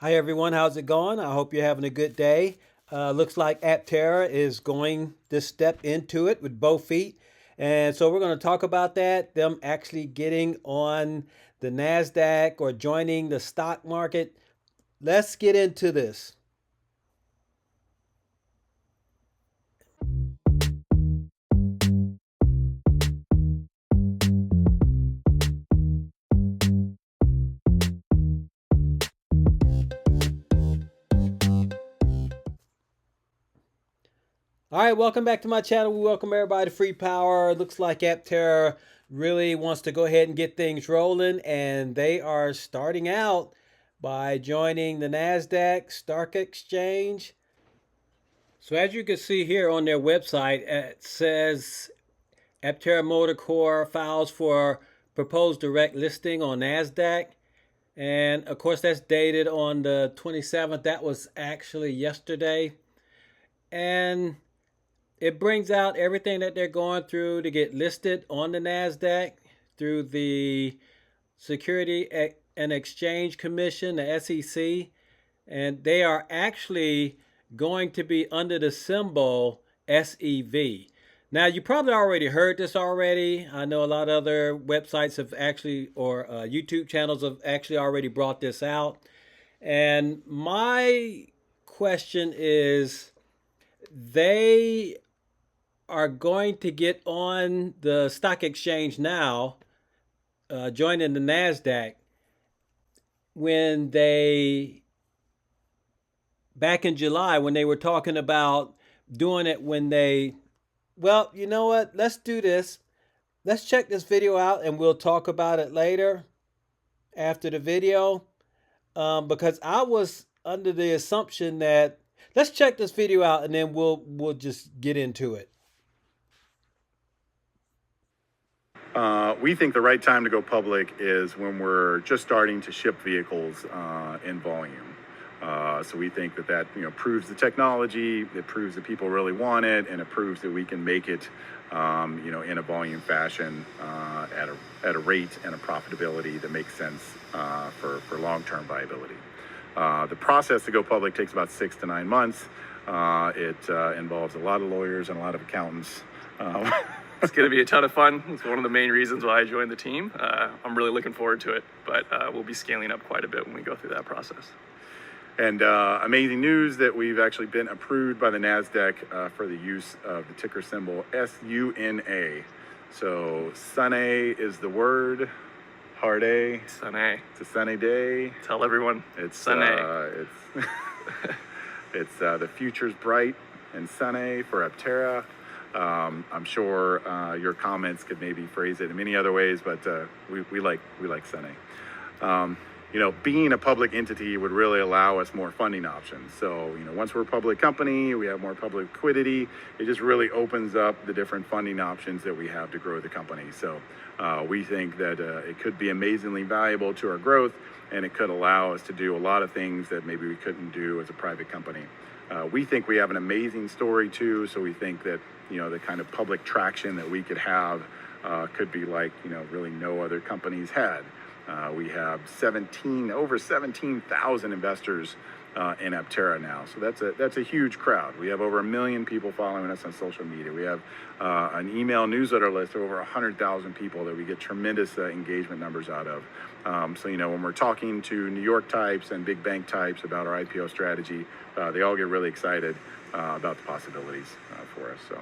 Hi everyone, how's it going? I hope you're having a good day. Looks like Aptera is going this step into it with both feet. And so we're going to talk about that, them actually getting on the NASDAQ or joining the stock market. Let's get into this. All right, welcome back to my channel. We welcome everybody to Free Power. It looks like Aptera really wants to go ahead and get things rolling, and they are starting out by joining the NASDAQ Stock Exchange. So as you can see here on their website, it says Aptera Motor Core files for proposed direct listing on NASDAQ. And of course, that's dated on the 27th. That was actually yesterday. And it brings out everything that they're going through to get listed on the NASDAQ through the Security and Exchange Commission, the SEC. And they are actually going to be under the symbol SEV. Now, you probably already heard this already. I know a lot of other websites have actually, or YouTube channels have actually already brought this out. And my question is, they are going to get on the stock exchange now, joining the NASDAQ, when they back in July when they were talking about doing it when they, well, you know what? Let's do this. Let's check this video out and we'll talk about it later after the video. Because I was under the assumption that let's check this video out and then we'll just get into it. We think the right time to go public is when we're just starting to ship vehicles in volume. So we think that proves the technology, it proves that people really want it, and it proves that we can make it in a volume fashion at a rate and a profitability that makes sense for long-term viability. The process to go public takes about 6 to 9 months. It involves a lot of lawyers and a lot of accountants. It's going to be a ton of fun. It's one of the main reasons why I joined the team. I'm really looking forward to it, but we'll be scaling up quite a bit when we go through that process. And amazing news that we've actually been approved by the NASDAQ for the use of the ticker symbol SUNA. So SUNA is the word. Hard A. SUNA. It's a sunny day. Tell everyone. It's SUNA. It's the future's bright and SUNA for Aptera. I'm sure your comments could maybe phrase it in many other ways, but we like SUNA. Being a public entity would really allow us more funding options. So, once we're a public company, we have more public liquidity. It just really opens up the different funding options that we have to grow the company. So we think that it could be amazingly valuable to our growth, and it could allow us to do a lot of things that maybe we couldn't do as a private company. We think we have an amazing story too, so we think that the kind of public traction that we could have could be like really no other companies had. We have over 17,000 investors in Aptera now, so that's a huge crowd. We have over 1 million people following us on social media. We have an email newsletter list of over 100,000 people that we get tremendous engagement numbers out of. So when we're talking to New York types and big bank types about our IPO strategy, they all get really excited about the possibilities for us.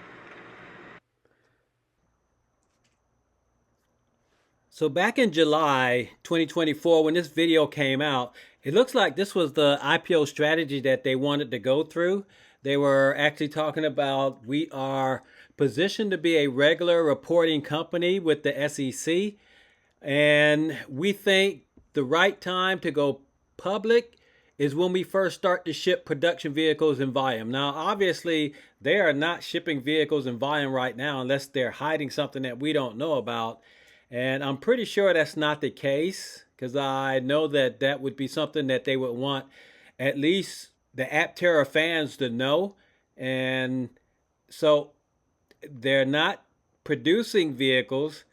So back in July 2024, when this video came out, it looks like this was the IPO strategy that they wanted to go through. They were actually talking about, we are positioned to be a regular reporting company with the SEC. And we think the right time to go public is when we first start to ship production vehicles in volume. Now, obviously, they are not shipping vehicles in volume right now unless they're hiding something that we don't know about. And I'm pretty sure that's not the case, because I know that that would be something that they would want at least the Aptera fans to know. And so they're not producing vehicles.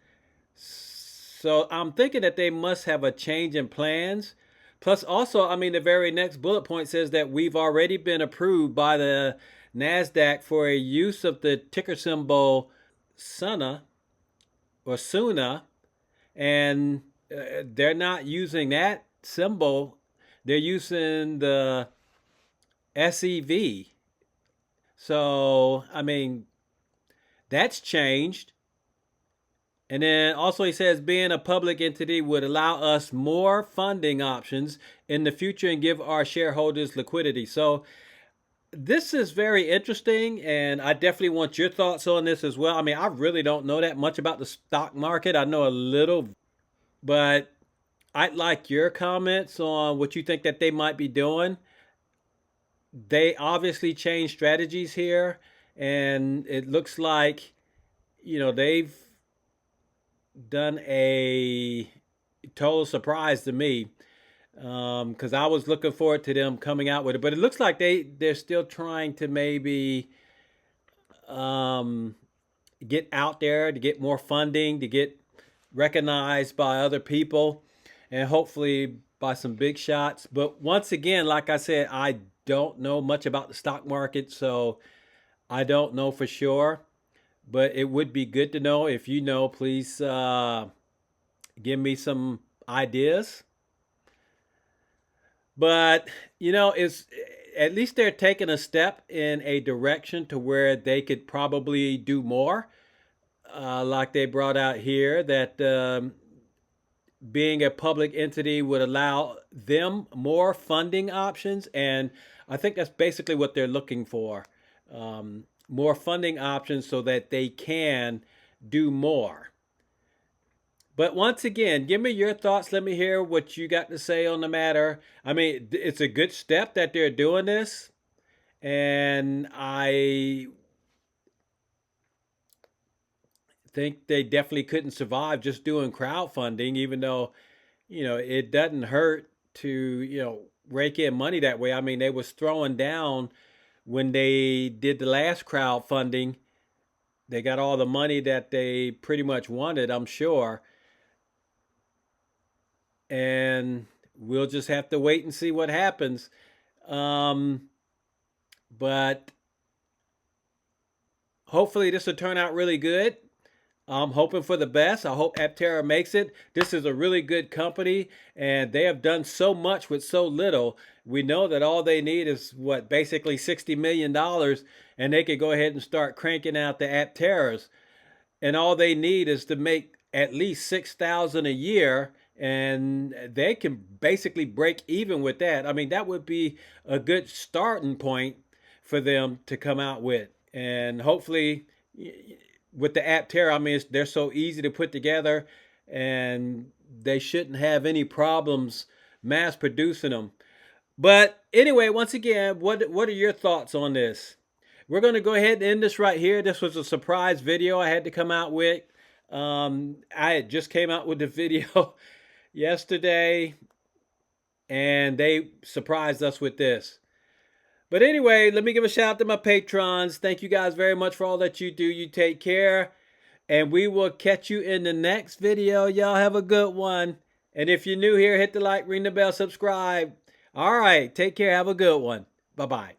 So I'm thinking that they must have a change in plans. Plus, also, I mean, the very next bullet point says that we've already been approved by the NASDAQ for a use of the ticker symbol SUNA or SUNA, and they're not using that symbol. They're using the SEV. So, I mean, that's changed. And then also he says being a public entity would allow us more funding options in the future and give our shareholders liquidity. So this is very interesting, and I definitely want your thoughts on this as well. I mean, I really don't know that much about the stock market. I know a little, but I'd like your comments on what you think that they might be doing. They obviously changed strategies here, and it looks like, they've done a total surprise to me, because I was looking forward to them coming out with it. But it looks like they're still trying to maybe get out there to get more funding, to get recognized by other people, and hopefully by some big shots. But once again, like I said, I don't know much about the stock market, so I don't know for sure. But it would be good to know. If you know, please give me some ideas. But it's at least they're taking a step in a direction to where they could probably do more. Like they brought out here that being a public entity would allow them more funding options, and I think that's basically what they're looking for. More funding options so that they can do more. But once again, give me your thoughts. Let me hear what you got to say on the matter. I mean, it's a good step that they're doing this. And I think they definitely couldn't survive just doing crowdfunding, even though, it doesn't hurt to, rake in money that way. I mean, they was throwing down when they did the last crowdfunding. They got all the money that they pretty much wanted, I'm sure. And we'll just have to wait and see what happens. But hopefully this will turn out really good. I'm hoping for the best. I hope Aptera makes it. This is a really good company, and they have done so much with so little. We know that all they need is basically $60 million, and they could go ahead and start cranking out the Apteras. And all they need is to make at least 6,000 a year, and they can basically break even with that. I mean, that would be a good starting point for them to come out with. And hopefully with the Aptera, I mean, they're so easy to put together, and they shouldn't have any problems mass producing them. But anyway, once again, what are your thoughts on this? We're going to go ahead and end this right here. This was a surprise video I had to come out with. I had just came out with the video yesterday, and they surprised us with this. But anyway, let me give a shout out to my patrons. Thank you guys very much for all that you do. You take care, and we will catch you in the next video. Y'all have a good one. And if you're new here, hit the like, ring the bell, subscribe. All right, take care. Have a good one. Bye-bye.